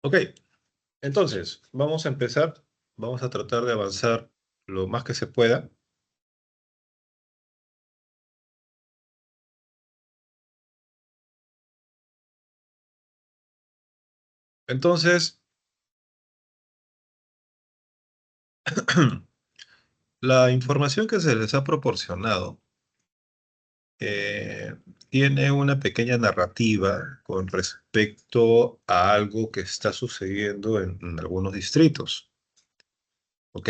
Ok, entonces, vamos a empezar. Vamos a tratar de avanzar lo más que se pueda. Entonces, la información que se les ha proporcionado eh, tiene una pequeña narrativa con respecto a algo que está sucediendo en algunos distritos. ¿Ok?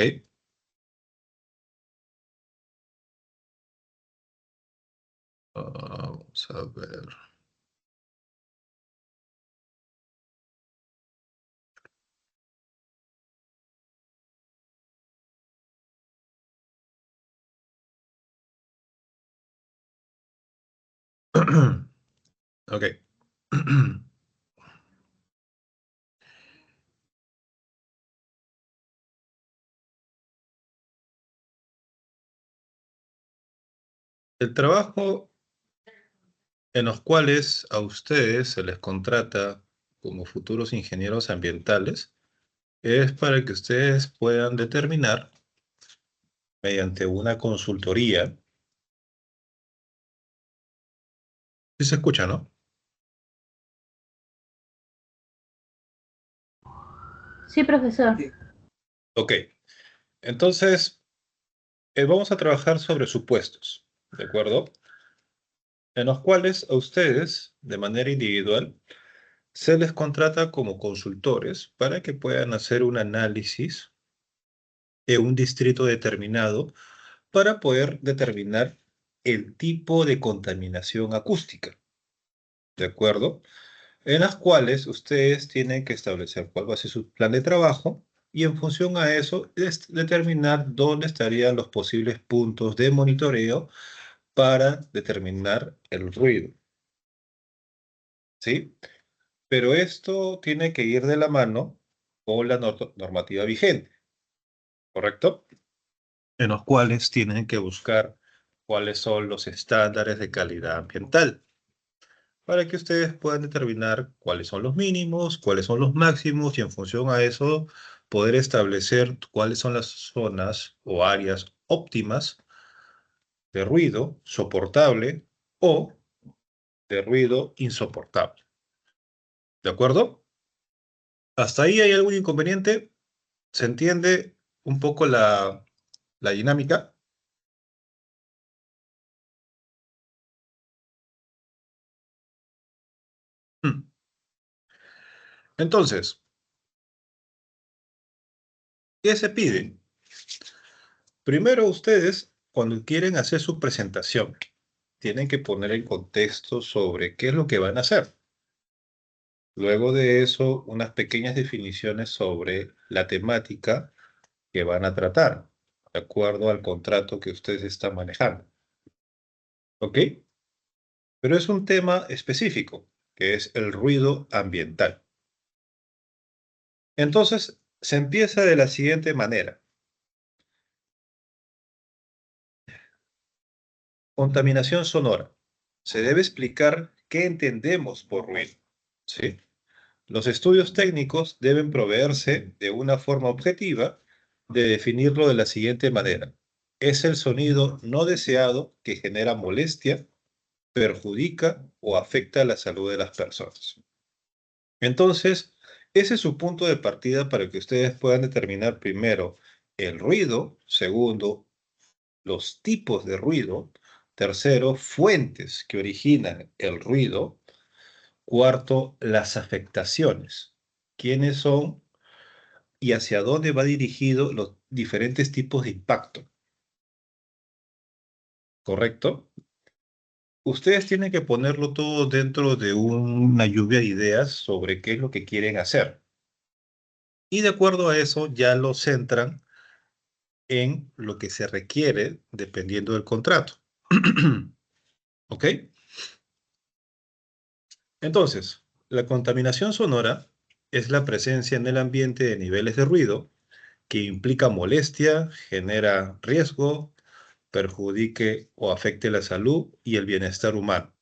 Vamos a ver. Ok. El trabajo en los cuales a ustedes se les contrata como futuros ingenieros ambientales es para que ustedes puedan determinar mediante una consultoría. Sí se escucha, ¿no? Sí, profesor. Ok. Entonces, vamos a trabajar sobre supuestos, ¿de acuerdo? En los cuales a ustedes, de manera individual, se les contrata como consultores para que puedan hacer un análisis de un distrito determinado para poder determinar el tipo de contaminación acústica, ¿de acuerdo? En las cuales ustedes tienen que establecer cuál va a ser su plan de trabajo y en función a eso determinar dónde estarían los posibles puntos de monitoreo para determinar el ruido, ¿sí? Pero esto tiene que ir de la mano con la normativa vigente, ¿correcto? En los cuales tienen que buscar cuáles son los estándares de calidad ambiental, para que ustedes puedan determinar cuáles son los mínimos, cuáles son los máximos y en función a eso poder establecer cuáles son las zonas o áreas óptimas de ruido soportable o de ruido insoportable. ¿De acuerdo? ¿Hasta ahí hay algún inconveniente? ¿Se entiende un poco la dinámica? Hmm. Entonces, ¿qué se pide? Primero ustedes, cuando quieren hacer su presentación, tienen que poner el contexto sobre qué es lo que van a hacer. Luego de eso, unas pequeñas definiciones sobre la temática que van a tratar, de acuerdo al contrato que ustedes están manejando. ¿Ok? Pero es un tema específico, que es el ruido ambiental. Entonces, se empieza de la siguiente manera. Contaminación sonora. Se debe explicar qué entendemos por ruido, ¿sí? Los estudios técnicos deben proveerse de una forma objetiva de definirlo de la siguiente manera. Es el sonido no deseado que genera molestia, perjudica o afecta la salud de las personas. Entonces, ese es su punto de partida para que ustedes puedan determinar primero el ruido, segundo, los tipos de ruido, tercero, fuentes que originan el ruido, cuarto, las afectaciones. ¿Quiénes son y hacia dónde va dirigido los diferentes tipos de impacto? ¿Correcto? Ustedes tienen que ponerlo todo dentro de una lluvia de ideas sobre qué es lo que quieren hacer. Y de acuerdo a eso ya lo centran en lo que se requiere dependiendo del contrato. ¿Ok? Entonces, la contaminación sonora es la presencia en el ambiente de niveles de ruido que implica molestia, genera riesgo, perjudique o afecte la salud y el bienestar humano,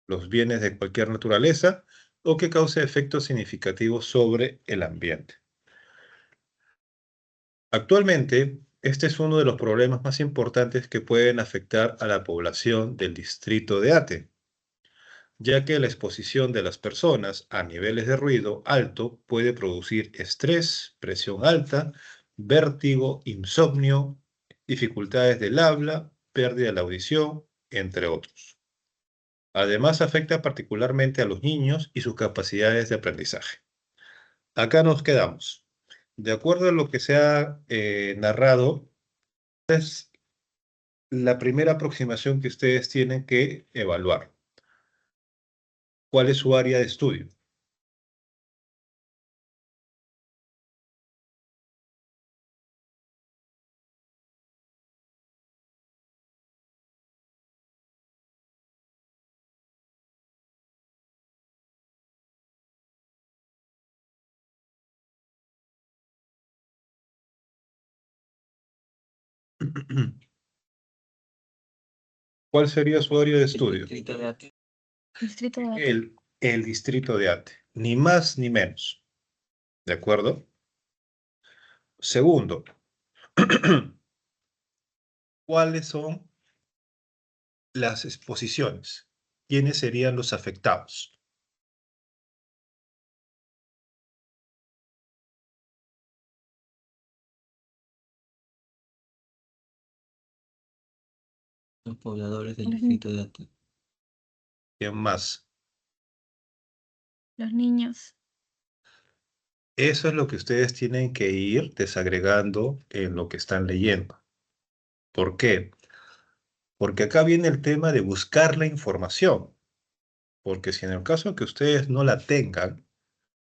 los bienes de cualquier naturaleza o que cause efectos significativos sobre el ambiente. Actualmente, este es uno de los problemas más importantes que pueden afectar a la población del distrito de Ate, ya que la exposición de las personas a niveles de ruido alto puede producir estrés, presión alta, vértigo, insomnio, dificultades del habla, pérdida de la audición, entre otros. Además, afecta particularmente a los niños y sus capacidades de aprendizaje. Acá nos quedamos. De acuerdo a lo que se ha narrado, es la primera aproximación que ustedes tienen que evaluar. ¿Cuál es su área de estudio? ¿Cuál sería su área de estudio? Distrito de Ate. El distrito de Ate, ni más ni menos. ¿De acuerdo? Segundo, ¿cuáles son las exposiciones? ¿Quiénes serían los afectados? Los pobladores del Los, distrito de Ate. ¿Quién más? los niños. Eso es lo que ustedes tienen que ir desagregando en lo que están leyendo. ¿Por qué? Porque acá viene el tema de buscar la información. Porque si en el caso que ustedes no la tengan,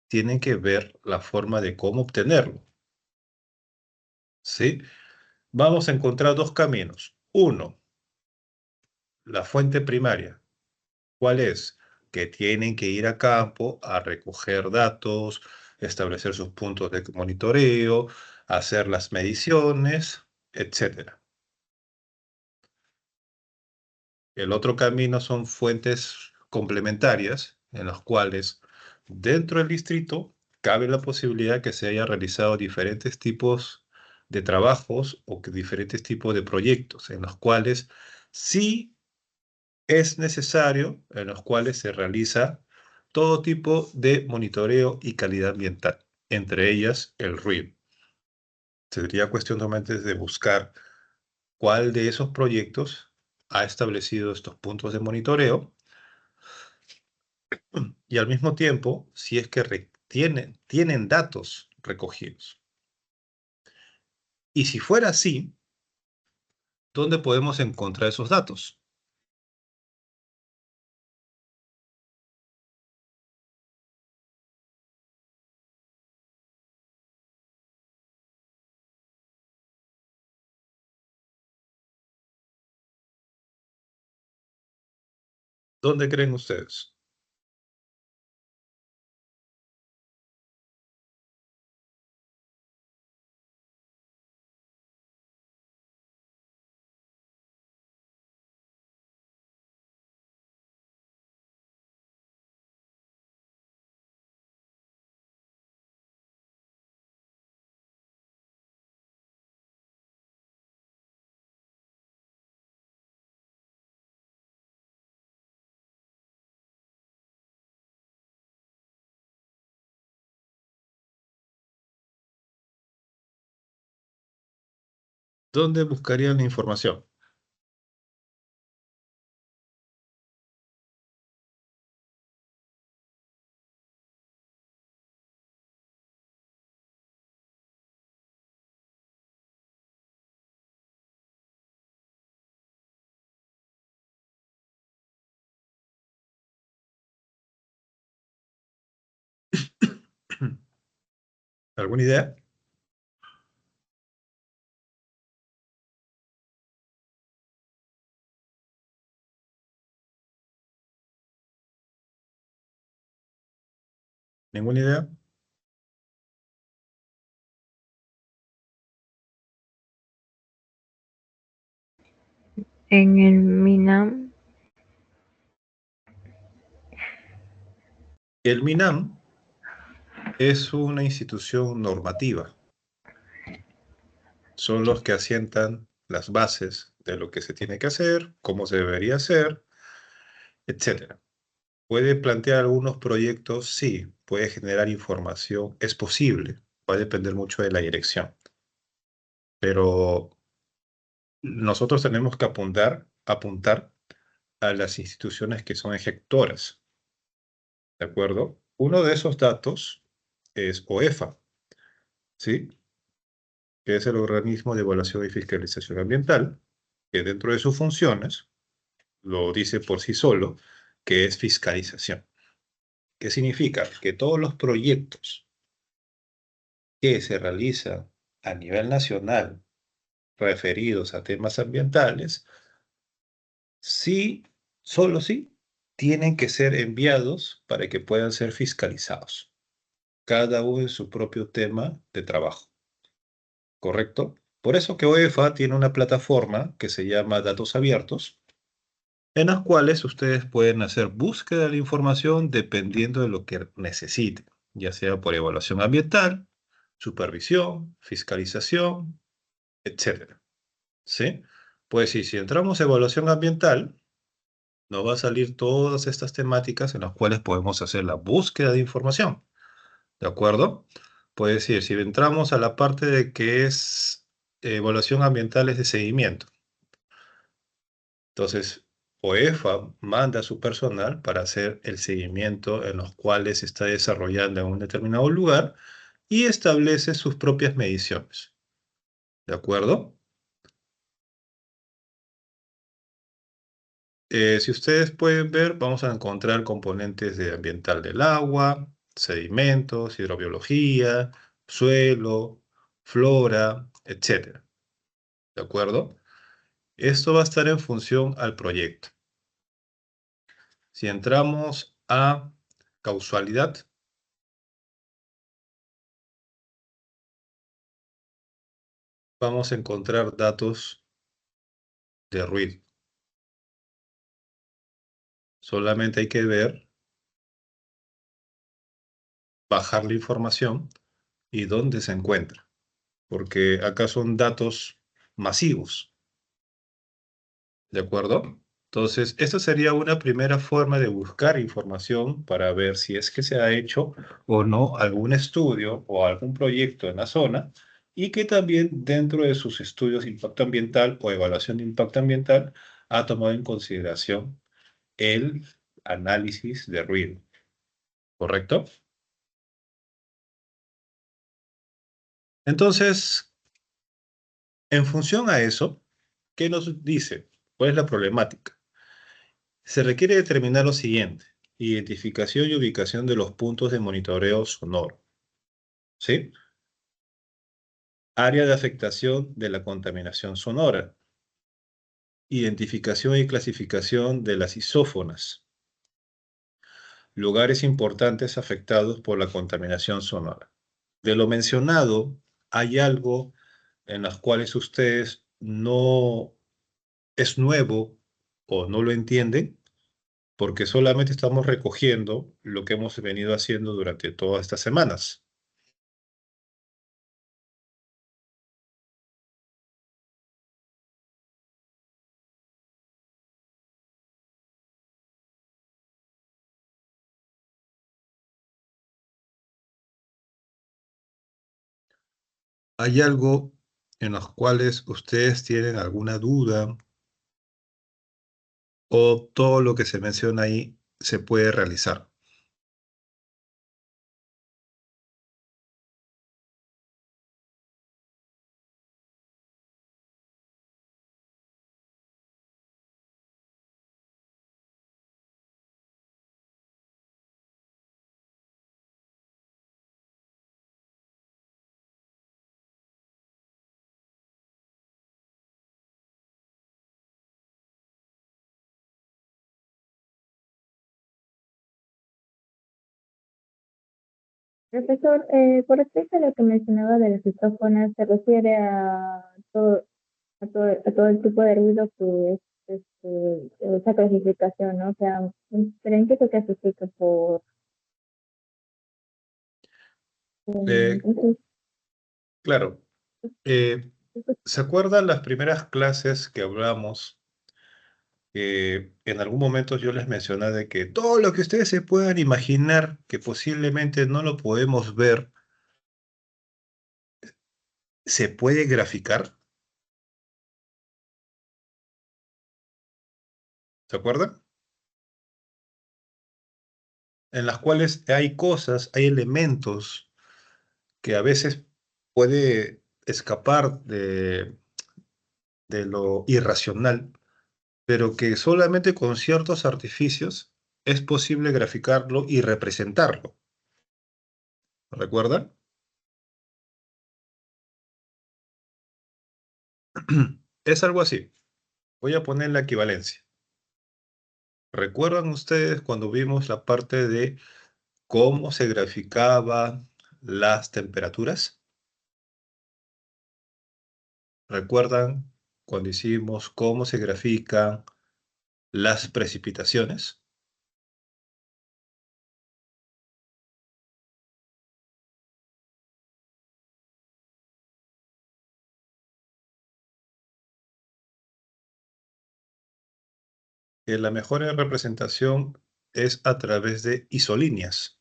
tienen que ver la forma de cómo obtenerlo. ¿Sí? Vamos a encontrar dos caminos. Uno, la fuente primaria. ¿Cuál es? Que tienen que ir a campo a recoger datos, establecer sus puntos de monitoreo, hacer las mediciones, etcétera. El otro camino son fuentes complementarias en las cuales dentro del distrito cabe la posibilidad que se haya realizado diferentes tipos de trabajos o que diferentes tipos de proyectos en los cuales sí es necesario, en los cuales se realiza todo tipo de monitoreo y calidad ambiental, entre ellas el ruido. Sería cuestión solamente de buscar cuál de esos proyectos ha establecido estos puntos de monitoreo y al mismo tiempo, si es que tienen datos recogidos. Y si fuera así, ¿dónde podemos encontrar esos datos? ¿Dónde creen ustedes? ¿Dónde buscarían la información? ¿Alguna idea? ¿Ninguna idea? En el MINAM El MINAM es una institución normativa. Son los que asientan las bases de lo que se tiene que hacer, cómo se debería hacer, etc. ¿Puede plantear algunos proyectos? Sí. ¿Puede generar información? Es posible. Va a depender mucho de la dirección. Pero nosotros tenemos que apuntar a las instituciones que son ejecutoras. ¿De acuerdo? Uno de esos datos es OEFA, ¿sí? Que es el Organismo de Evaluación y Fiscalización Ambiental, que dentro de sus funciones, lo dice por sí solo, que es fiscalización. ¿Qué significa? Que todos los proyectos que se realizan a nivel nacional referidos a temas ambientales, sí, solo sí, tienen que ser enviados para que puedan ser fiscalizados, cada uno en su propio tema de trabajo, ¿correcto? Por eso que OEFA tiene una plataforma que se llama Datos Abiertos, en las cuales ustedes pueden hacer búsqueda de la información dependiendo de lo que necesiten, ya sea por evaluación ambiental, supervisión, fiscalización, etcétera. ¿Sí? Pues sí, si entramos a evaluación ambiental, nos va a salir todas estas temáticas en las cuales podemos hacer la búsqueda de información. ¿De acuerdo? Puede decir, si entramos a la parte de que es evaluación ambiental es de seguimiento. Entonces, OEFA manda a su personal para hacer el seguimiento en los cuales se está desarrollando en un determinado lugar y establece sus propias mediciones. ¿De acuerdo? Si ustedes pueden ver, vamos a encontrar componentes de ambiental del agua, sedimentos, hidrobiología, suelo, flora, etc. ¿De acuerdo? Esto va a estar en función al proyecto. Si entramos a causalidad, vamos a encontrar datos de ruido. Solamente hay que ver, bajar la información y dónde se encuentra, porque acá son datos masivos. ¿De acuerdo? Entonces, esta sería una primera forma de buscar información para ver si es que se ha hecho o no algún estudio o algún proyecto en la zona y que también dentro de sus estudios de impacto ambiental o evaluación de impacto ambiental ha tomado en consideración el análisis de ruido. ¿Correcto? Entonces, en función a eso, ¿qué nos dice? ¿Cuál es la problemática? Se requiere determinar lo siguiente: identificación y ubicación de los puntos de monitoreo sonoro, ¿sí? Área de afectación de la contaminación sonora. Identificación y clasificación de las isófonas. Lugares importantes afectados por la contaminación sonora. De lo mencionado, ¿hay algo en las cuales ustedes no es nuevo o no lo entienden? Porque solamente estamos recogiendo lo que hemos venido haciendo durante todas estas semanas. ¿Hay algo en los cuales ustedes tienen alguna duda o todo lo que se menciona ahí se puede realizar? Profesor, por respecto a lo que mencionaba de las citofonas, se refiere a todo el tipo de ruido que es esa clasificación, ¿no? O sea, ¿pero en qué se clasifica por? Entonces, Claro. ¿Se acuerdan las primeras clases que hablamos? En algún momento yo les mencioné de que todo lo que ustedes se puedan imaginar que posiblemente no lo podemos ver, se puede graficar. ¿Se acuerdan? En las cuales hay cosas, hay elementos que a veces puede escapar de lo irracional, pero que solamente con ciertos artificios es posible graficarlo y representarlo. ¿Recuerdan? Es algo así. Voy a poner la equivalencia. ¿Recuerdan ustedes cuando vimos la parte de cómo se graficaban las temperaturas? ¿Recuerdan cuando hicimos cómo se grafican las precipitaciones? Que la mejor representación es a través de isolíneas,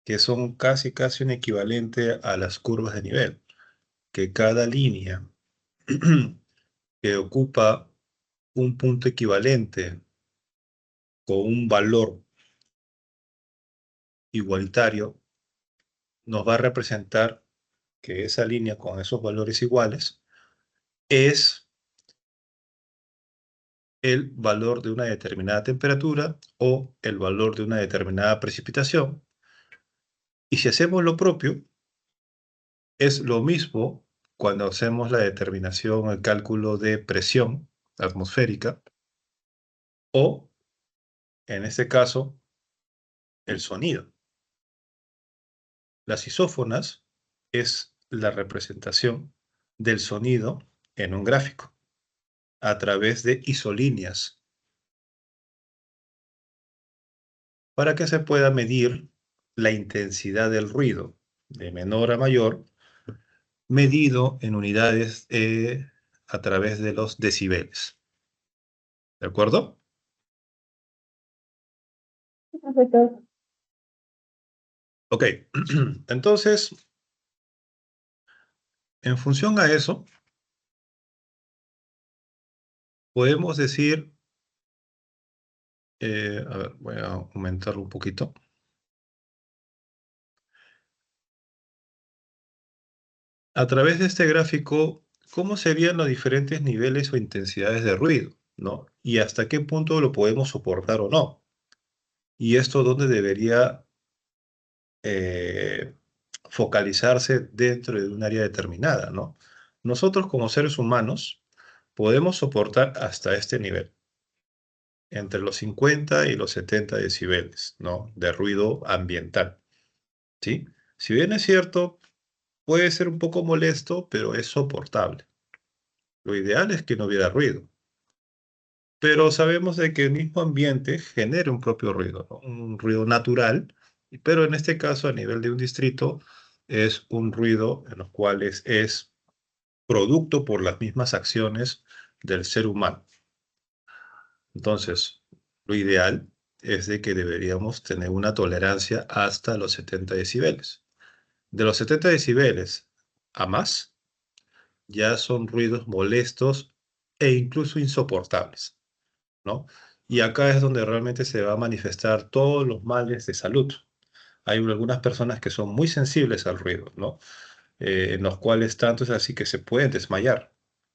que son casi un equivalente a las curvas de nivel, que cada línea que ocupa un punto equivalente con un valor igualitario nos va a representar que esa línea con esos valores iguales es el valor de una determinada temperatura o el valor de una determinada precipitación. Y si hacemos lo propio, es lo mismo cuando hacemos la determinación, el cálculo de presión atmosférica o, en este caso, el sonido. Las isófonas es la representación del sonido en un gráfico a través de isolíneas para que se pueda medir la intensidad del ruido de menor a mayor, medido en unidades a través de los decibeles. ¿De acuerdo? perfecto. Ok, entonces, en función a eso, podemos decir, a ver, voy a aumentarlo un poquito. A través de este gráfico, ¿cómo serían los diferentes niveles o intensidades de ruido? ¿No? Y hasta qué punto lo podemos soportar o no. Y esto dónde debería eh, focalizarse dentro de un área determinada, ¿no? Nosotros como seres humanos podemos soportar hasta este nivel, entre los 50 y los 70 decibeles, ¿no? De ruido ambiental, ¿sí? Si bien es cierto, puede ser un poco molesto, pero es soportable. Lo ideal es que no hubiera ruido. Pero sabemos de que el mismo ambiente genera un propio ruido, ¿no? Un ruido natural, pero en este caso a nivel de un distrito es un ruido en los cuales es producto por las mismas acciones del ser humano. Entonces, lo ideal es de que deberíamos tener una tolerancia hasta los 70 decibeles. De los 70 decibeles a más, ya son ruidos molestos e incluso insoportables, ¿no? Y acá es donde realmente se va a manifestar todos los males de salud. Hay algunas personas que son muy sensibles al ruido, ¿no? En los cuales tanto es así que se pueden desmayar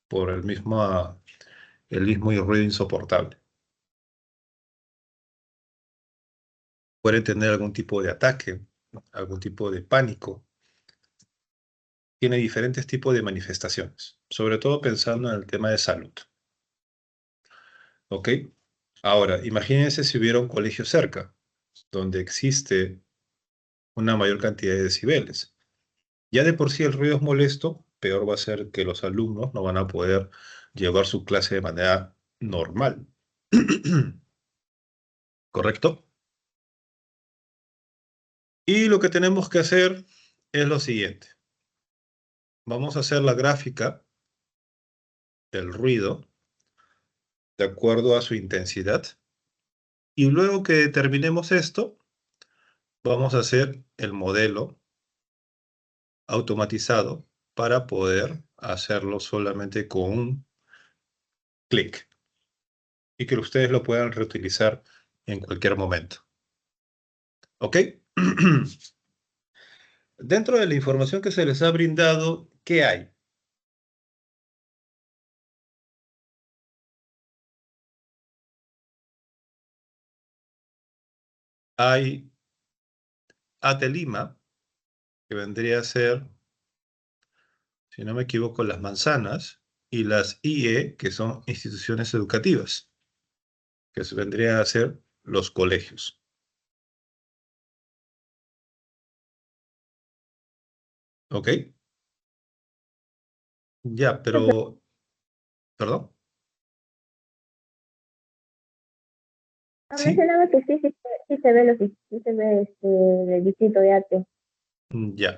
por el mismo ruido insoportable. Pueden tener algún tipo de ataque, algún tipo de pánico. Tiene diferentes tipos de manifestaciones, sobre todo pensando en el tema de salud. ¿Ok? Ahora, imagínense si hubiera un colegio cerca, donde existe una mayor cantidad de decibeles. Ya de por sí el ruido es molesto, peor va a ser que los alumnos no van a poder llevar su clase de manera normal. ¿Correcto? Y lo que tenemos que hacer es lo siguiente. Vamos a hacer la gráfica del ruido de acuerdo a su intensidad. Y luego que terminemos esto, vamos a hacer el modelo automatizado para poder hacerlo solamente con un clic y que ustedes lo puedan reutilizar en cualquier momento. ¿Ok? Dentro de la información que se les ha brindado, ¿qué hay? Hay Atelima, que vendría a ser, si no me equivoco, las manzanas, y las IE, que son instituciones educativas, que vendrían a ser los colegios. ¿Ok? Ya, pero, perdón. ¿Sí? Mencionaba que sí, sí se ve sí se ve el distrito de arte. Ya.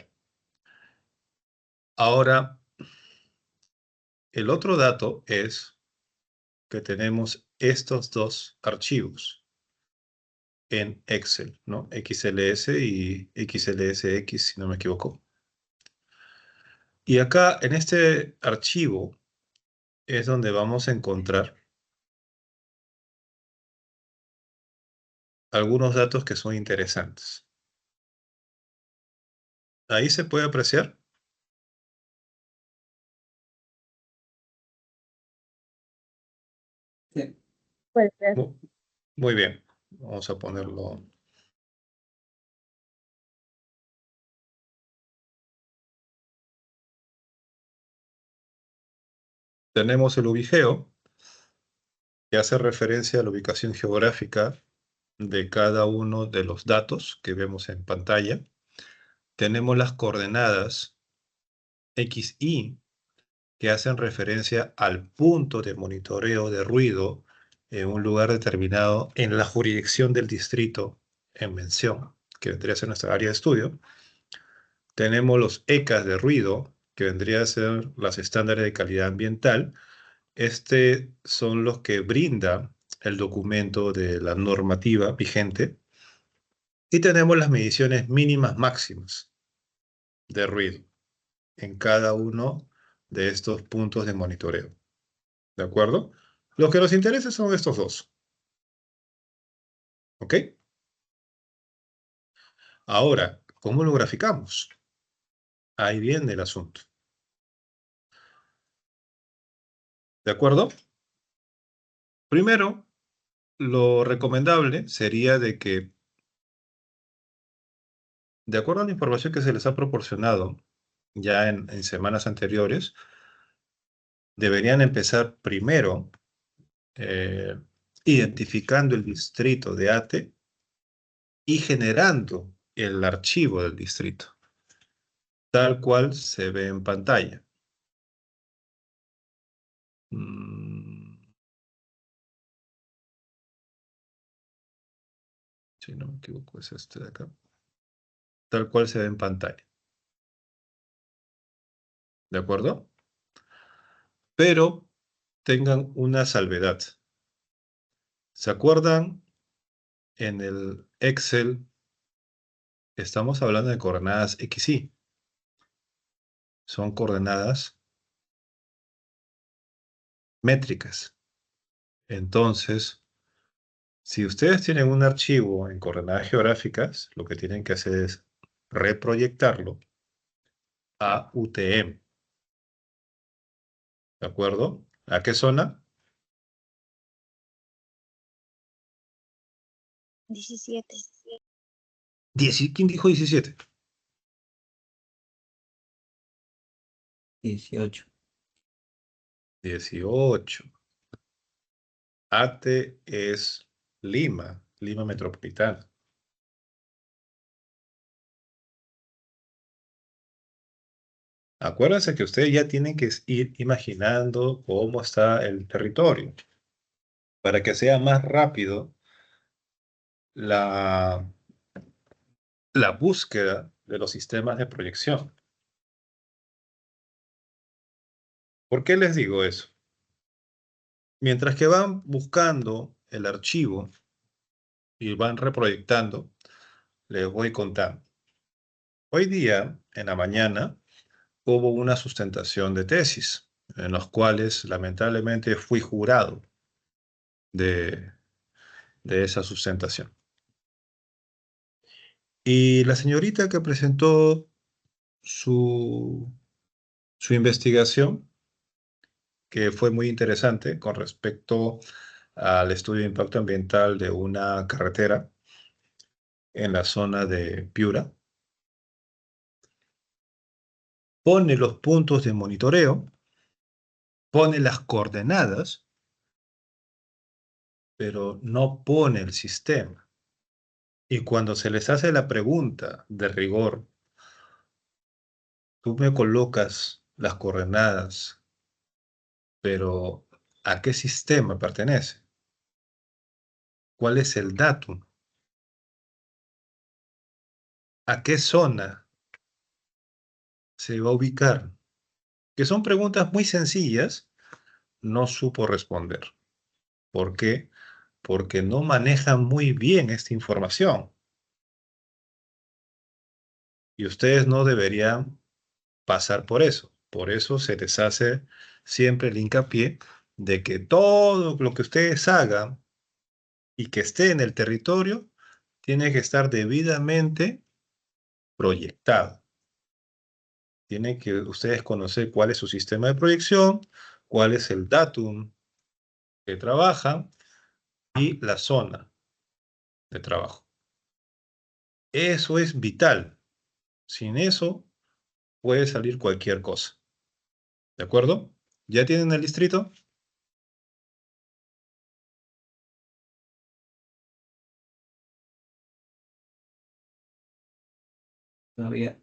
Ahora, el otro dato es que tenemos estos dos archivos en Excel, ¿no? XLS y XLSX, si no me equivoco. Y acá, en este archivo, es donde vamos a encontrar algunos datos que son interesantes. Ahí se puede apreciar. Sí. Puede ser. Muy bien. Vamos a ponerlo. Tenemos el ubigeo, que hace referencia a la ubicación geográfica de cada uno de los datos que vemos en pantalla. Tenemos las coordenadas XY, que hacen referencia al punto de monitoreo de ruido en un lugar determinado en la jurisdicción del distrito en mención, que vendría a ser nuestra área de estudio. Tenemos los ECAs de ruido, que vendría a ser los estándares de calidad ambiental. Son los que brinda el documento de la normativa vigente. Y tenemos las mediciones mínimas máximas de ruido en cada uno de estos puntos de monitoreo. ¿De acuerdo? Lo que nos interesa son estos dos. ¿Ok? Ahora, ¿cómo lo graficamos? Ahí viene el asunto. ¿De acuerdo? Primero, lo recomendable sería de que, de acuerdo a la información que se les ha proporcionado ya en semanas anteriores, deberían empezar primero eh, identificando el distrito de ATE y generando el archivo del distrito, tal cual se ve en pantalla. Si no me equivoco, es este de acá. Tal cual se ve en pantalla. ¿De acuerdo? Pero tengan una salvedad. ¿Se acuerdan? En el Excel estamos hablando de coordenadas XY. Son coordenadas métricas. Entonces, si ustedes tienen un archivo en coordenadas geográficas, lo que tienen que hacer es reproyectarlo a UTM. ¿De acuerdo? ¿A qué zona? 17. ¿Quién dijo 17? 18. 18. ATE es Lima, Lima Metropolitana. Acuérdense que ustedes ya tienen que ir imaginando cómo está el territorio para que sea más rápido la búsqueda de los sistemas de proyección. ¿Por qué les digo eso? Mientras que van buscando el archivo y van reproyectando, les voy contando. Hoy día, en la mañana, hubo una sustentación de tesis, en los cuales lamentablemente fui jurado de, de esa sustentación. Y la señorita que presentó su, su investigación, que fue muy interesante con respecto al estudio de impacto ambiental de una carretera en la zona de Piura, pone los puntos de monitoreo, pone las coordenadas, pero no pone el sistema. Y cuando se les hace la pregunta de rigor, tú me colocas las coordenadas, pero ¿a qué sistema pertenece? ¿Cuál es el datum? ¿A qué zona se va a ubicar? Que son preguntas muy sencillas, no supo responder. ¿Por qué? Porque no maneja muy bien esta información. Y ustedes no deberían pasar por eso. Por eso se les hace siempre el hincapié de que todo lo que ustedes hagan y que esté en el territorio tiene que estar debidamente proyectado. Tienen que ustedes conocer cuál es su sistema de proyección, cuál es el datum que trabajan y la zona de trabajo. Eso es vital. Sin eso puede salir cualquier cosa. ¿De acuerdo? ¿Ya tienen el distrito? Todavía.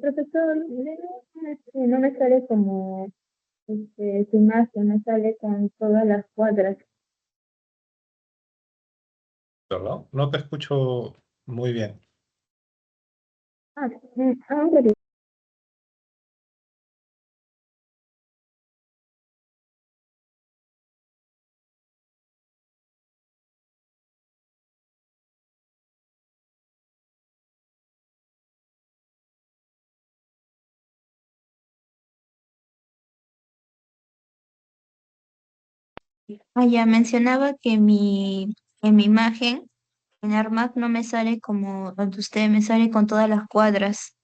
Profesor, no me sale como su imagen, me sale con todas las cuadras. ¿Perdón? No te escucho muy bien. Ah, ahora sí. Ya mencionaba que en mi imagen, en Armac no me sale como donde usted me sale con todas las cuadras.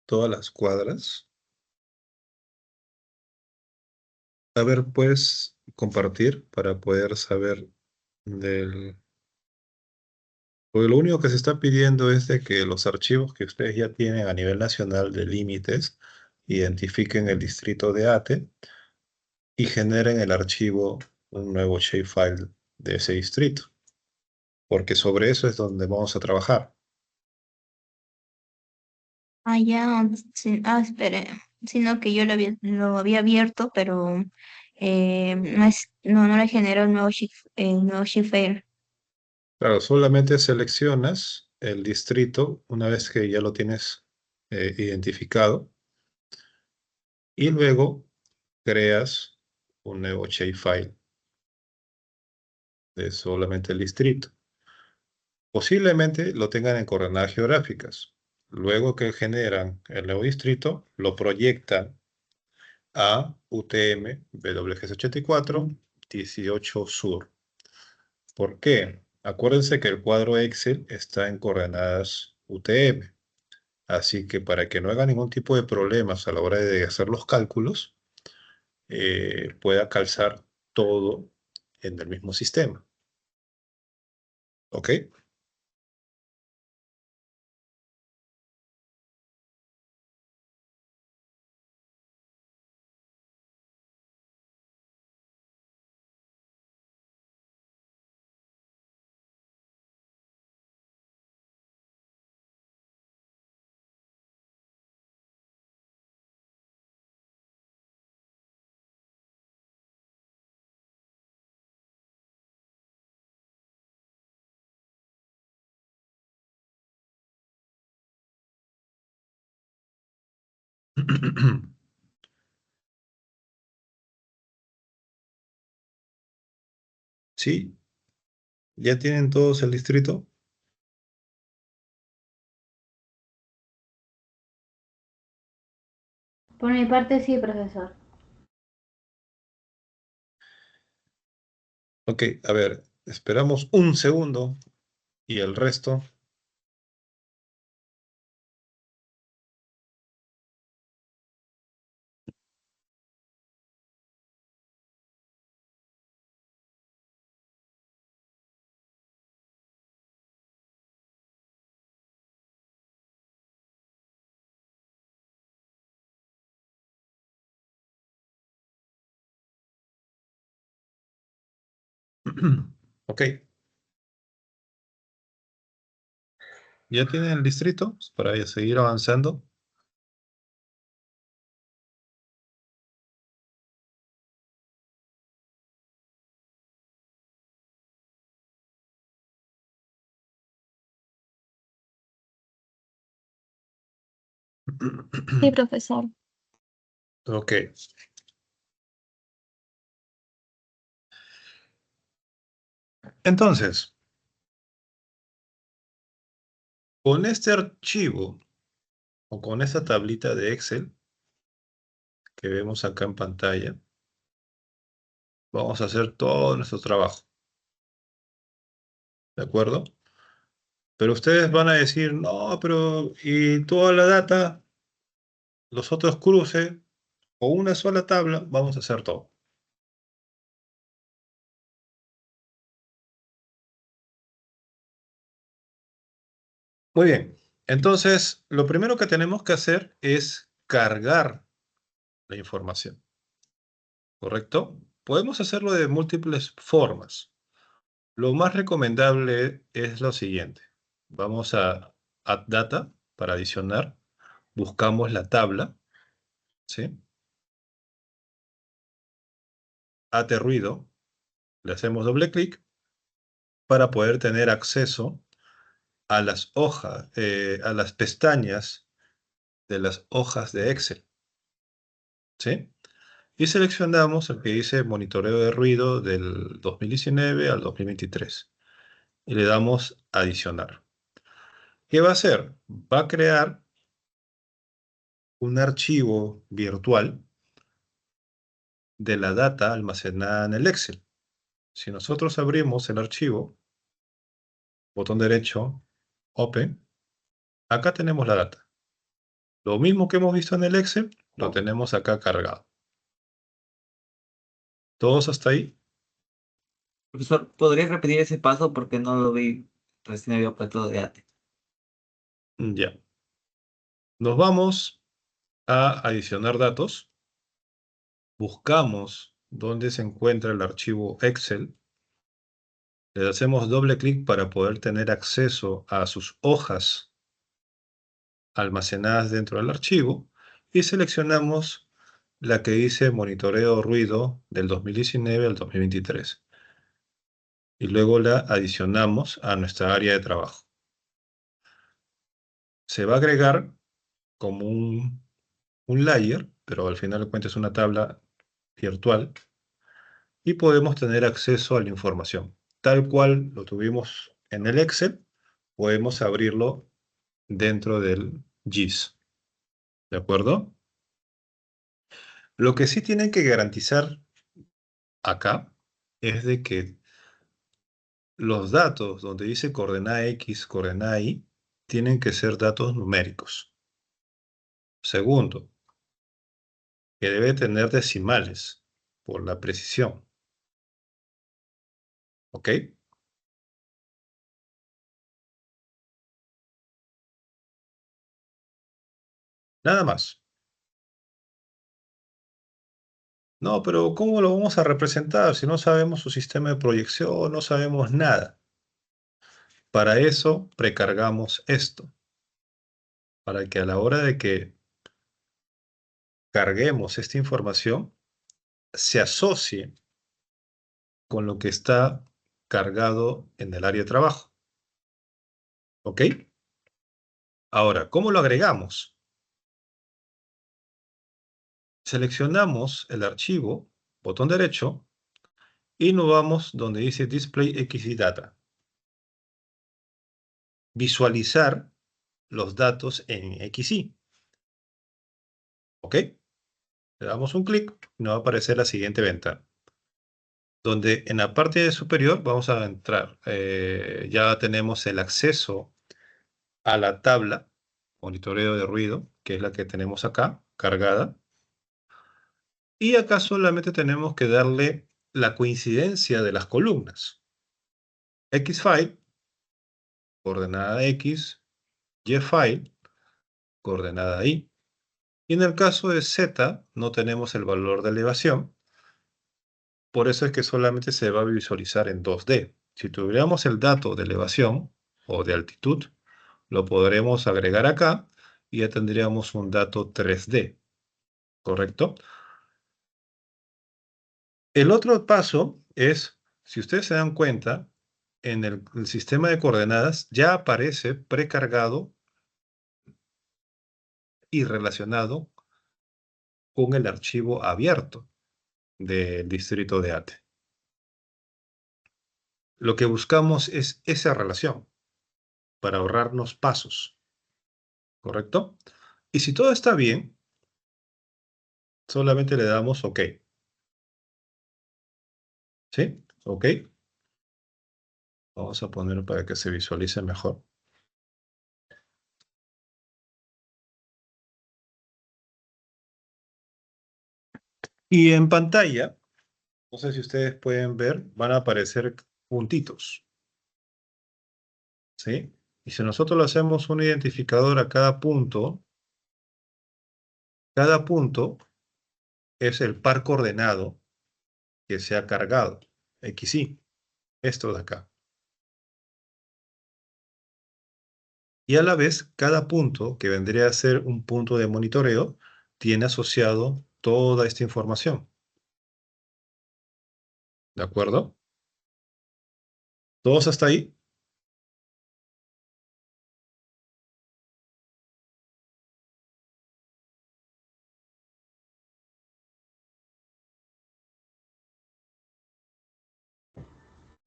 Todas las cuadras. A ver, ¿puedes compartir para poder saber del... Porque lo único que se está pidiendo es de que los archivos que ustedes ya tienen a nivel nacional de límites identifiquen el distrito de ATE y generen el archivo, un nuevo shapefile de ese distrito, porque sobre eso es donde vamos a trabajar. Sí, espere, sino que yo lo había abierto, pero no le generó el nuevo shapefile. Claro, solamente seleccionas el distrito una vez que ya lo tienes identificado y luego creas un nuevo shapefile de solamente el distrito. Posiblemente lo tengan en coordenadas geográficas. luego que generan el nuevo distrito, lo proyectan a UTM WGS84 18 Sur. ¿Por qué? Acuérdense que el cuadro Excel está en coordenadas UTM. Así que para que no haga ningún tipo de problemas a la hora de hacer los cálculos, pueda calzar todo en el mismo sistema. ¿Ok? ¿Sí? ¿Ya tienen todos el distrito? Por mi parte, sí, profesor. Ok, a ver, esperamos un segundo y el resto. Ok, ¿ya tienen el distrito para seguir avanzando? Sí, profesor. Ok. Entonces, con este archivo o con esta tablita de Excel que vemos acá en pantalla, vamos a hacer todo nuestro trabajo. ¿De acuerdo? Pero ustedes van a decir, no, pero ¿y toda la data? Los otros cruces o una sola tabla, vamos a hacer todo. Muy bien. Entonces, lo primero que tenemos que hacer es cargar la información. ¿Correcto? Podemos hacerlo de múltiples formas. Lo más recomendable es lo siguiente. Vamos a Add Data para adicionar. Buscamos la tabla, ¿sí? Add ruido. Le hacemos doble clic para poder tener acceso a las hojas, a las pestañas de las hojas de Excel, ¿sí? Y seleccionamos el que dice monitoreo de ruido del 2019 al 2023. Y le damos adicionar. ¿Qué va a hacer? Va a crear un archivo virtual de la data almacenada en el Excel. Si nosotros abrimos el archivo, botón derecho, Open, acá tenemos la data. Lo mismo que hemos visto en el Excel, lo tenemos acá cargado. ¿Todos hasta ahí? Profesor, ¿podría repetir ese paso porque no lo vi? Recién había puesto de ATE. Ya. Nos vamos a adicionar datos. Buscamos dónde se encuentra el archivo Excel. Le hacemos doble clic para poder tener acceso a sus hojas almacenadas dentro del archivo y seleccionamos la que dice monitoreo ruido del 2019 al 2023. Y luego la adicionamos a nuestra área de trabajo. Se va a agregar como un layer, pero al final de cuentas es una tabla virtual y podemos tener acceso a la información. Tal cual lo tuvimos en el Excel, podemos abrirlo dentro del GIS. ¿De acuerdo? Lo que sí tienen que garantizar acá es de que los datos donde dice coordenada X, coordenada Y, tienen que ser datos numéricos. Segundo, que debe tener decimales por la precisión. ¿Ok? Nada más. No, pero ¿cómo lo vamos a representar si no sabemos su sistema de proyección, no sabemos nada? Para eso precargamos esto, para que a la hora de que carguemos esta información, se asocie con lo que está cargado en el área de trabajo. ¿Ok? Ahora, ¿cómo lo agregamos? Seleccionamos el archivo, botón derecho, y nos vamos donde dice Display XY Data. Visualizar los datos en XY. ¿Ok? Le damos un clic y nos va a aparecer la siguiente ventana, donde en la parte superior vamos a entrar. Ya tenemos el acceso a la tabla, monitoreo de ruido, que es la que tenemos acá, cargada. Y acá solamente tenemos que darle la coincidencia de las columnas. Xfile, coordenada X, Yfile, coordenada Y. Y en el caso de Z, no tenemos el valor de elevación. Por eso es que solamente se va a visualizar en 2D. Si tuviéramos el dato de elevación o de altitud, lo podremos agregar acá y ya tendríamos un dato 3D. ¿Correcto? El otro paso es, si ustedes se dan cuenta, en el sistema de coordenadas ya aparece precargado y relacionado con el archivo abierto del distrito de ATE. Lo que buscamos es esa relación para ahorrarnos pasos. ¿Correcto? Y si todo está bien, solamente le damos OK. ¿Sí? OK. Vamos a poner para que se visualice mejor. Y en pantalla, no sé si ustedes pueden ver, van a aparecer puntitos. ¿Sí? Y si nosotros le hacemos un identificador a cada punto es el par coordenado que se ha cargado. XY. Esto de acá. Y a la vez, cada punto, que vendría a ser un punto de monitoreo, tiene asociado toda esta información. ¿De acuerdo? ¿Todos hasta ahí?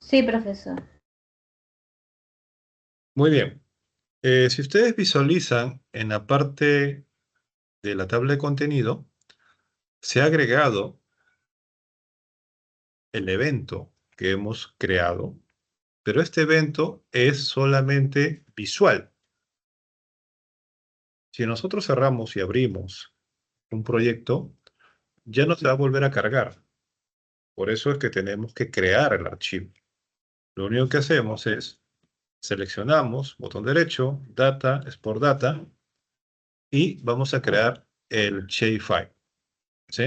Sí, profesor. Muy bien. Si ustedes visualizan en la parte de la tabla de contenido, se ha agregado el evento que hemos creado, pero este evento es solamente visual. Si nosotros cerramos y abrimos un proyecto, ya no se va a volver a cargar. Por eso es que tenemos que crear el archivo. Lo único que hacemos es seleccionamos, botón derecho, Data, Export Data, y vamos a crear el shapefile. ¿Sí?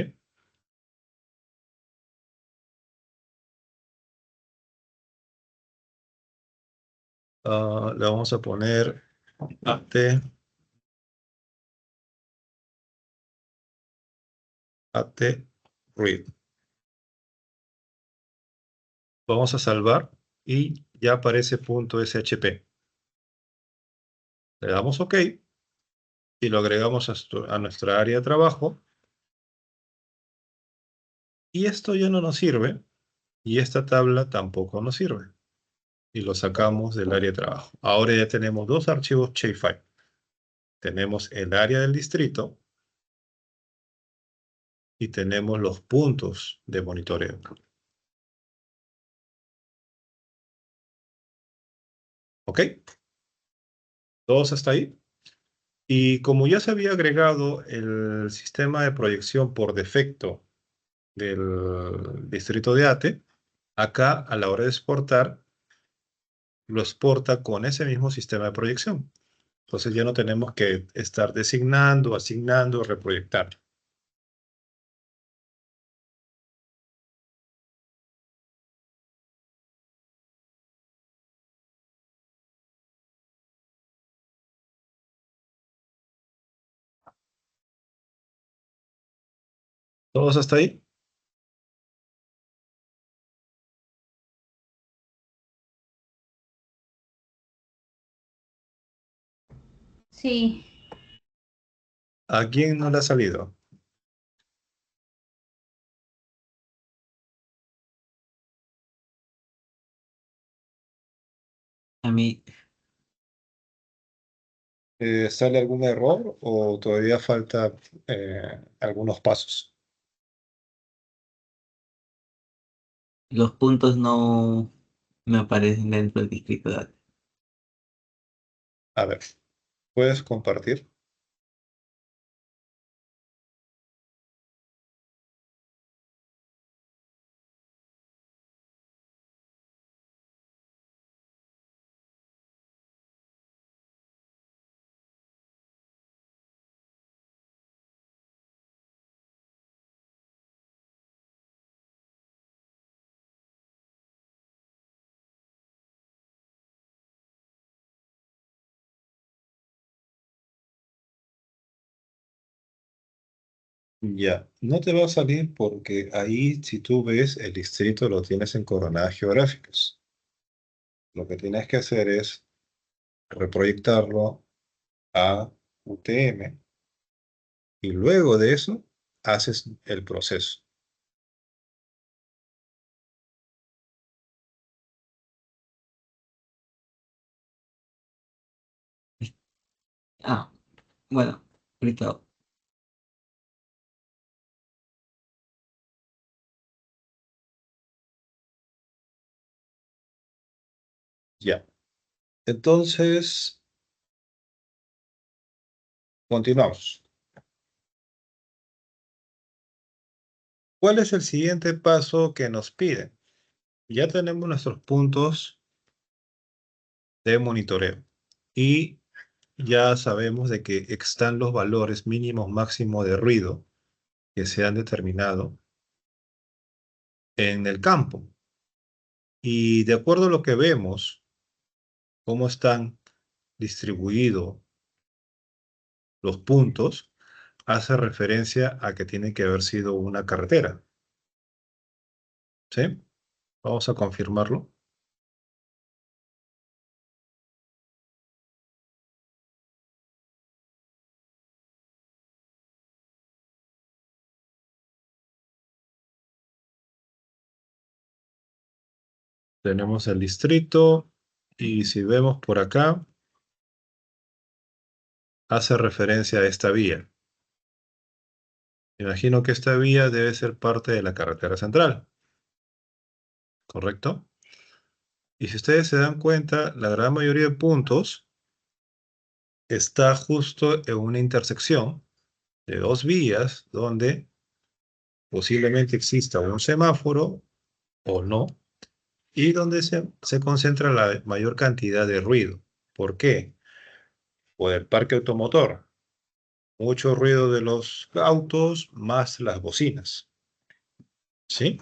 Le vamos a poner AT read. Vamos a salvar y ya aparece .shp. Le damos OK y lo agregamos a nuestra área de trabajo. Y esto ya no nos sirve y esta tabla tampoco nos sirve. Y lo sacamos del área de trabajo. Ahora ya tenemos dos archivos shapefile. Tenemos el área del distrito y tenemos los puntos de monitoreo. ¿Ok? ¿Todos hasta ahí? Y como ya se había agregado el sistema de proyección por defecto del distrito de ATE, acá a la hora de exportar, lo exporta con ese mismo sistema de proyección. Entonces ya no tenemos que estar designando, asignando, reproyectando. ¿Todos hasta ahí? Sí, ¿A quién no le ha salido? A mí, ¿Sale algún error o todavía falta algunos pasos? los puntos no me aparecen dentro del distrito de datos. A ver, ¿puedes compartir? Ya, no te va a salir porque ahí, si tú ves, el distrito lo tienes en coordenadas geográficas. Lo que tienes que hacer es reproyectarlo a UTM y luego de eso haces el proceso. Ah, bueno, ahorita. Ya. Entonces, continuamos. ¿Cuál es el siguiente paso que nos piden? Ya tenemos nuestros puntos de monitoreo y ya sabemos de que están los valores mínimos máximos de ruido que se han determinado en el campo. Y de acuerdo a lo que vemos, cómo están distribuidos los puntos, hace referencia a que tiene que haber sido una carretera. ¿Sí? Vamos a confirmarlo. Tenemos el distrito y si vemos por acá, hace referencia a esta vía. Imagino que esta vía debe ser parte de la carretera central, ¿correcto? Y si ustedes se dan cuenta, la gran mayoría de puntos está justo en una intersección de dos vías donde posiblemente exista un semáforo o no, y donde se concentra la mayor cantidad de ruido. ¿Por qué? Por el parque automotor. Mucho ruido de los autos más las bocinas. ¿Sí?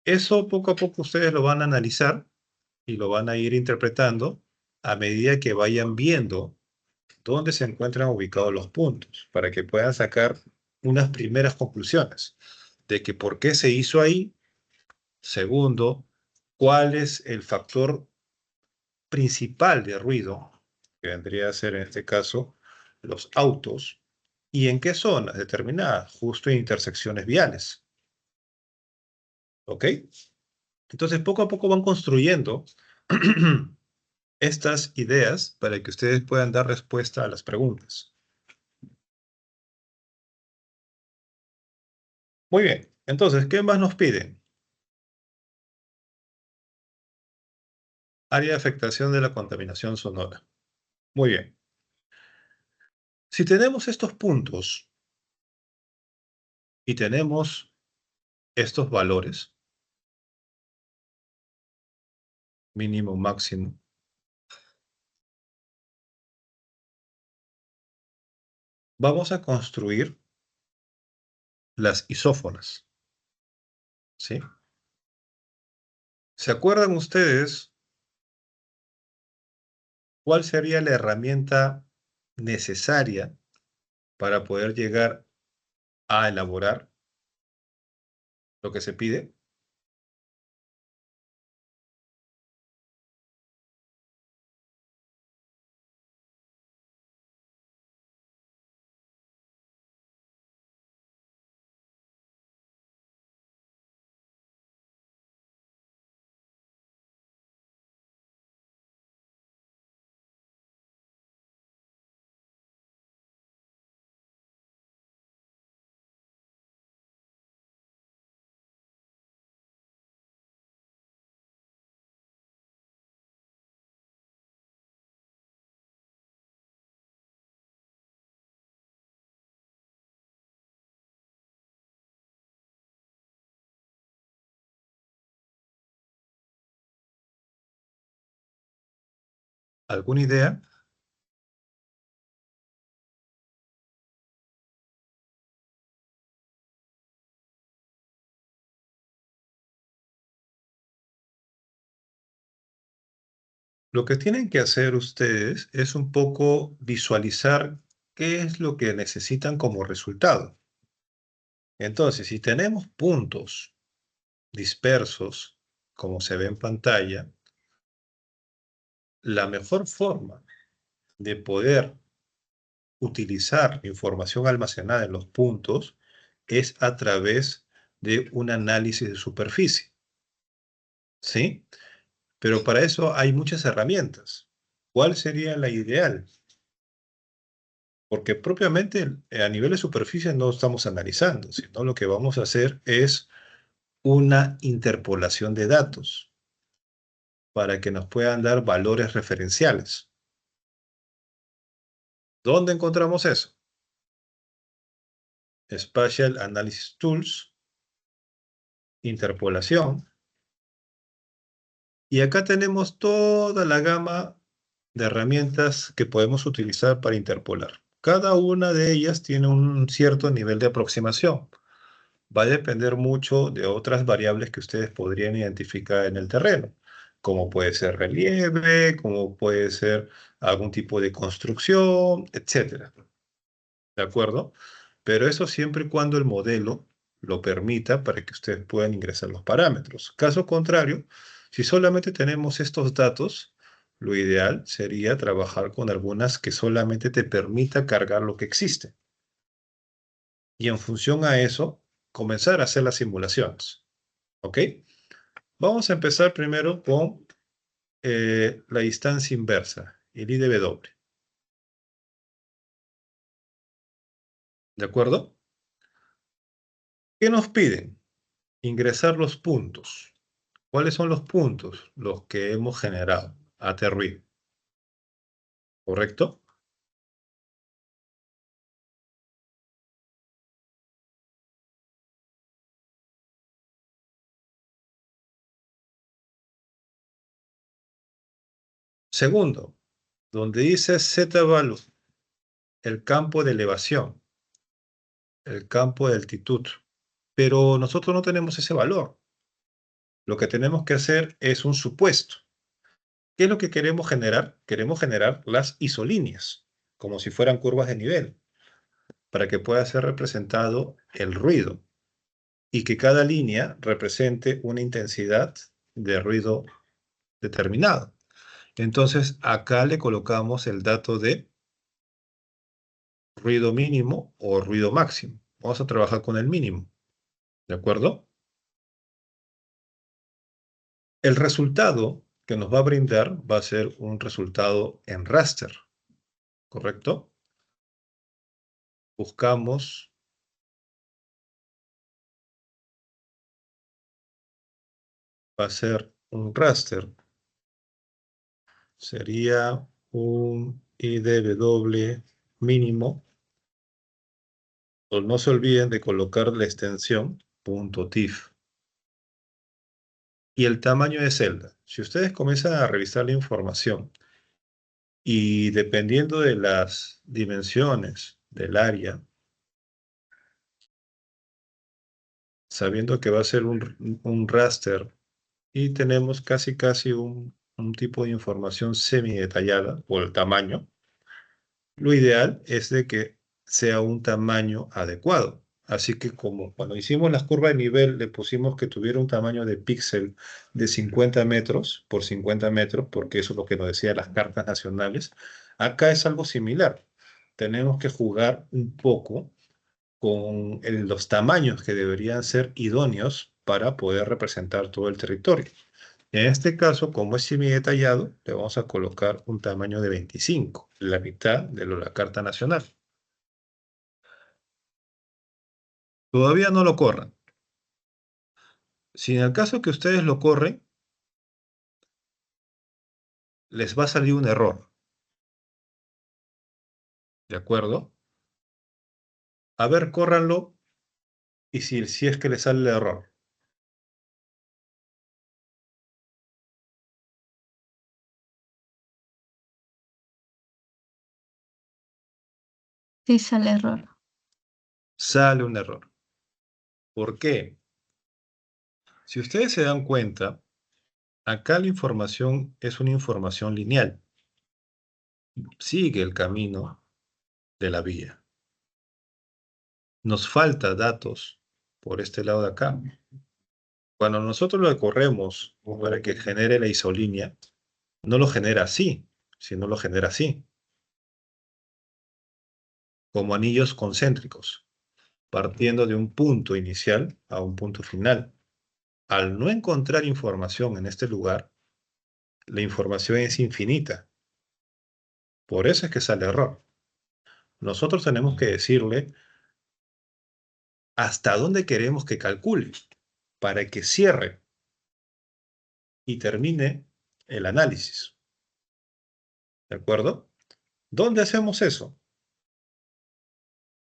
Eso poco a poco ustedes lo van a analizar y lo van a ir interpretando a medida que vayan viendo dónde se encuentran ubicados los puntos, para que puedan sacar unas primeras conclusiones de que por qué se hizo ahí. Segundo, cuál es el factor principal de ruido, que vendría a ser en este caso los autos, y en qué zonas determinadas, justo en intersecciones viales. ¿Ok? Entonces, poco a poco van construyendo estas ideas para que ustedes puedan dar respuesta a las preguntas. Muy bien, entonces, ¿qué más nos piden? Área de afectación de la contaminación sonora. Muy bien. Si tenemos estos puntos y tenemos estos valores, mínimo, máximo, vamos a construir las isófonas, ¿sí? ¿Se acuerdan ustedes cuál sería la herramienta necesaria para poder llegar a elaborar lo que se pide? ¿Alguna idea? Lo que tienen que hacer ustedes es un poco visualizar qué es lo que necesitan como resultado. Entonces, si tenemos puntos dispersos, como se ve en pantalla, la mejor forma de poder utilizar información almacenada en los puntos es a través de un análisis de superficie, ¿sí? Pero para eso hay muchas herramientas. ¿Cuál sería la ideal? Porque propiamente a nivel de superficie no estamos analizando, sino lo que vamos a hacer es una interpolación de datos para que nos puedan dar valores referenciales. ¿Dónde encontramos eso? Spatial Analysis Tools, interpolación. Y acá tenemos toda la gama de herramientas que podemos utilizar para interpolar. Cada una de ellas tiene un cierto nivel de aproximación. Va a depender mucho de otras variables que ustedes podrían identificar en el terreno, como puede ser relieve, como puede ser algún tipo de construcción, etcétera. ¿De acuerdo? Pero eso siempre y cuando el modelo lo permita para que ustedes puedan ingresar los parámetros. Caso contrario, si solamente tenemos estos datos, lo ideal sería trabajar con algunas que solamente te permita cargar lo que existe. Y en función a eso, comenzar a hacer las simulaciones. ¿Ok? Vamos a empezar primero con la distancia inversa, el IDW. ¿De acuerdo? ¿Qué nos piden? Ingresar los puntos. ¿Cuáles son los puntos? Los que hemos generado, aterruido. ¿Correcto? Segundo, donde dice z-value, el campo de elevación, el campo de altitud. Pero nosotros no tenemos ese valor. Lo que tenemos que hacer es un supuesto. ¿Qué es lo que queremos generar? Queremos generar las isolíneas, como si fueran curvas de nivel, para que pueda ser representado el ruido y que cada línea represente una intensidad de ruido determinado. Entonces, acá le colocamos el dato de ruido mínimo o ruido máximo. Vamos a trabajar con el mínimo. ¿De acuerdo? El resultado que nos va a brindar va a ser un resultado en raster, ¿correcto? Buscamos va a ser un raster. Sería un IDW mínimo. O no se olviden de colocar la extensión .tif. Y el tamaño de celda. Si ustedes comienzan a revisar la información y dependiendo de las dimensiones del área, sabiendo que va a ser un raster y tenemos casi un tipo de información semi detallada por el tamaño, lo ideal es de que sea un tamaño adecuado. Así que como cuando hicimos las curvas de nivel, le pusimos que tuviera un tamaño de píxel de 50 metros por 50 metros, porque eso es lo que nos decían las cartas nacionales. Acá es algo similar. Tenemos que jugar un poco con los tamaños que deberían ser idóneos para poder representar todo el territorio. En este caso, como es semi-detallado, le vamos a colocar un tamaño de 25, la mitad de la carta nacional. Todavía no lo corran. Si en el caso que ustedes lo corren, les va a salir un error. ¿De acuerdo? A ver, córranlo y si es que les sale el error. Sí, sale error. Sale un error. ¿Por qué? Si ustedes se dan cuenta, acá la información es una información lineal. Sigue el camino de la vía. Nos falta datos por este lado de acá. Cuando nosotros lo corremos para que genere la isolínea, no lo genera así, sino lo genera así, como anillos concéntricos, partiendo de un punto inicial a un punto final. Al no encontrar información en este lugar, la información es infinita. Por eso es que sale error. Nosotros tenemos que decirle hasta dónde queremos que calcule para que cierre y termine el análisis. ¿De acuerdo? ¿Dónde hacemos eso?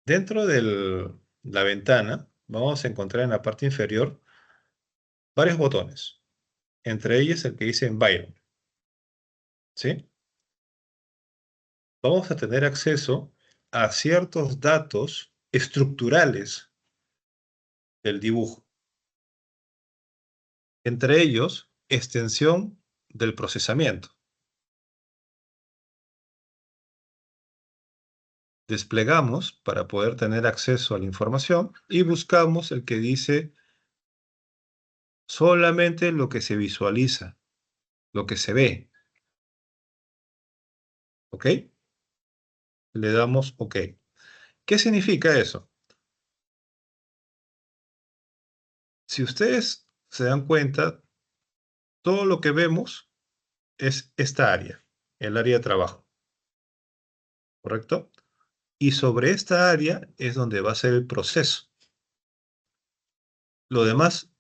Dentro de la ventana vamos a encontrar en la parte inferior varios botones, entre ellos el que dice Environment. ¿Sí? Vamos a tener acceso a ciertos datos estructurales del dibujo. Entre ellos, extensión del procesamiento. Desplegamos para poder tener acceso a la información y buscamos el que dice solamente lo que se visualiza, lo que se ve. ¿Ok? Le damos OK. ¿Qué significa eso? Si ustedes se dan cuenta, todo lo que vemos es esta área, el área de trabajo. ¿Correcto? Y sobre esta área es donde va a ser el proceso. Lo demás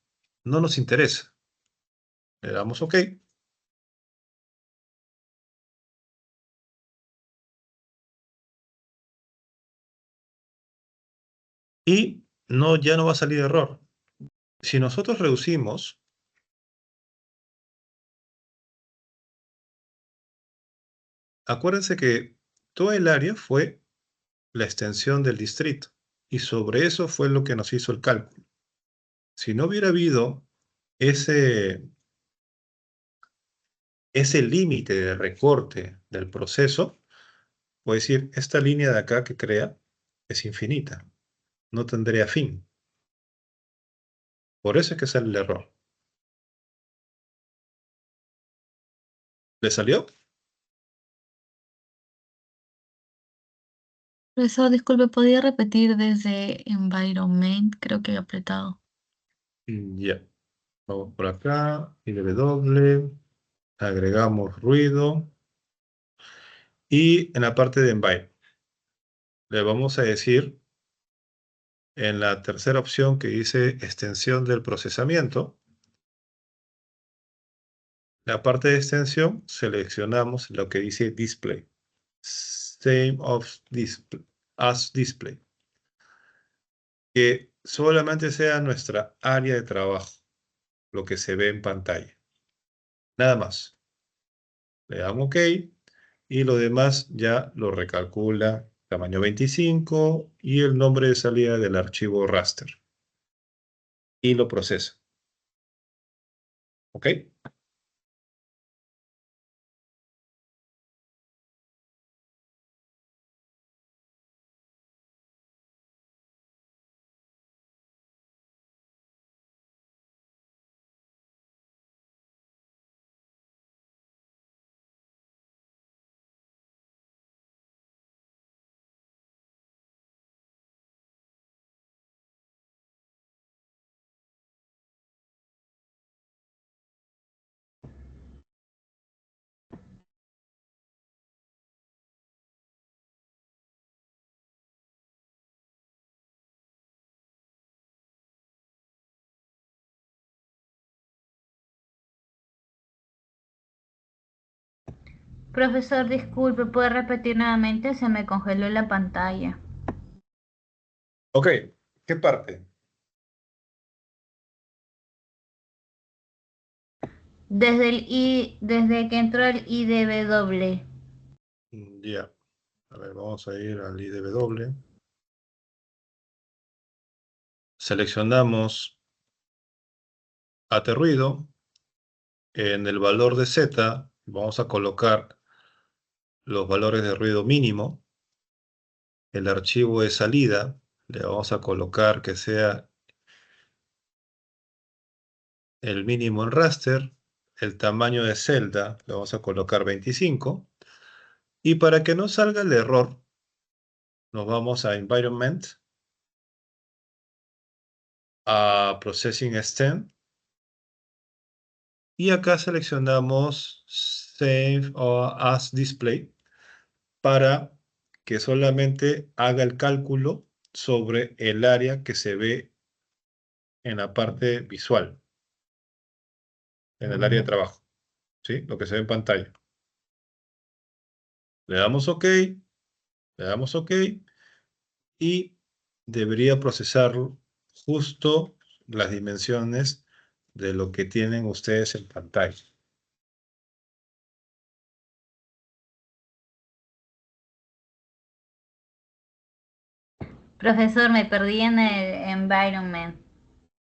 no nos interesa. Le damos OK. Y ya no va a salir error. Si nosotros reducimos, acuérdense que todo el área fue la extensión del distrito. Y sobre eso fue lo que nos hizo el cálculo. Si no hubiera habido ese límite de recorte del proceso, puedo decir, esta línea de acá que crea es infinita. No tendría fin. Por eso es que sale el error. ¿Le salió? Profesor, disculpe, ¿podría repetir desde Environment? Creo que he apretado. Ya. Vamos por acá. IW. agregamos ruido y en la parte de environment le vamos a decir en la tercera opción que dice extensión del procesamiento. La parte de extensión seleccionamos lo que dice display. Same of display, as display. Que solamente sea nuestra área de trabajo, lo que se ve en pantalla. Nada más. Le damos OK y lo demás ya lo recalcula tamaño 25 y el nombre de salida del archivo raster. Y lo procesa. ¿Ok? Profesor, disculpe, ¿puede repetir nuevamente? Se me congeló la pantalla. Ok. ¿Qué parte? Desde que entró el IDW. Ya. A ver, vamos a ir al IDW. Seleccionamos ruido. En el valor de Z vamos a colocar los valores de ruido mínimo. El archivo de salida le vamos a colocar que sea el mínimo en raster. El tamaño de celda le vamos a colocar 25. Y para que no salga el error, nos vamos a Environment, a Processing Extend. Y acá seleccionamos Save as Display para que solamente haga el cálculo sobre el área que se ve en la parte visual, en el área de trabajo, ¿sí? Lo que se ve en pantalla. Le damos OK, le damos OK y debería procesar justo las dimensiones de lo que tienen ustedes en pantalla. Profesor, me perdí en el environment.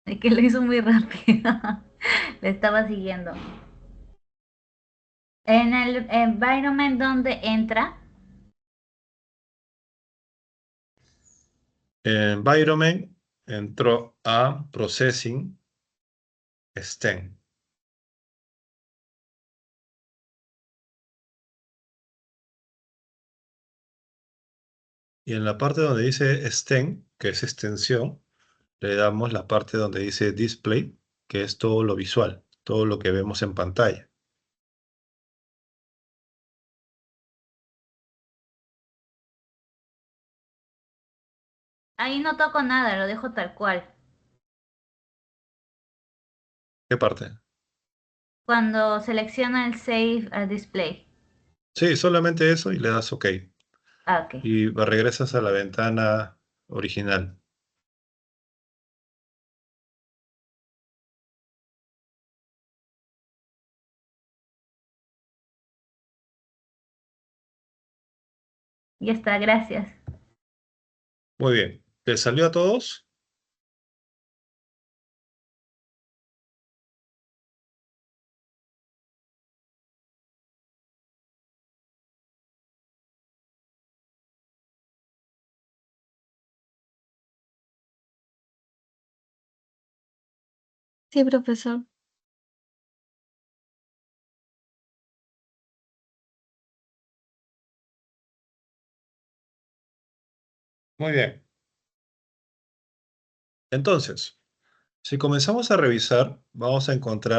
Es que lo hizo muy rápido. Le estaba siguiendo. En el environment donde entra. Environment entró a Processing Extend. Y en la parte donde dice Extend, que es extensión, le damos la parte donde dice Display, que es todo lo visual, todo lo que vemos en pantalla. Ahí no toco nada, lo dejo tal cual. ¿Qué parte? Cuando selecciona el Save Display. Sí, solamente eso y le das OK. Ah, ok. Y regresas a la ventana original. Ya está, gracias. Muy bien. ¿Les salió a todos? Sí, profesor. Muy bien. Entonces, si comenzamos a revisar, vamos a encontrar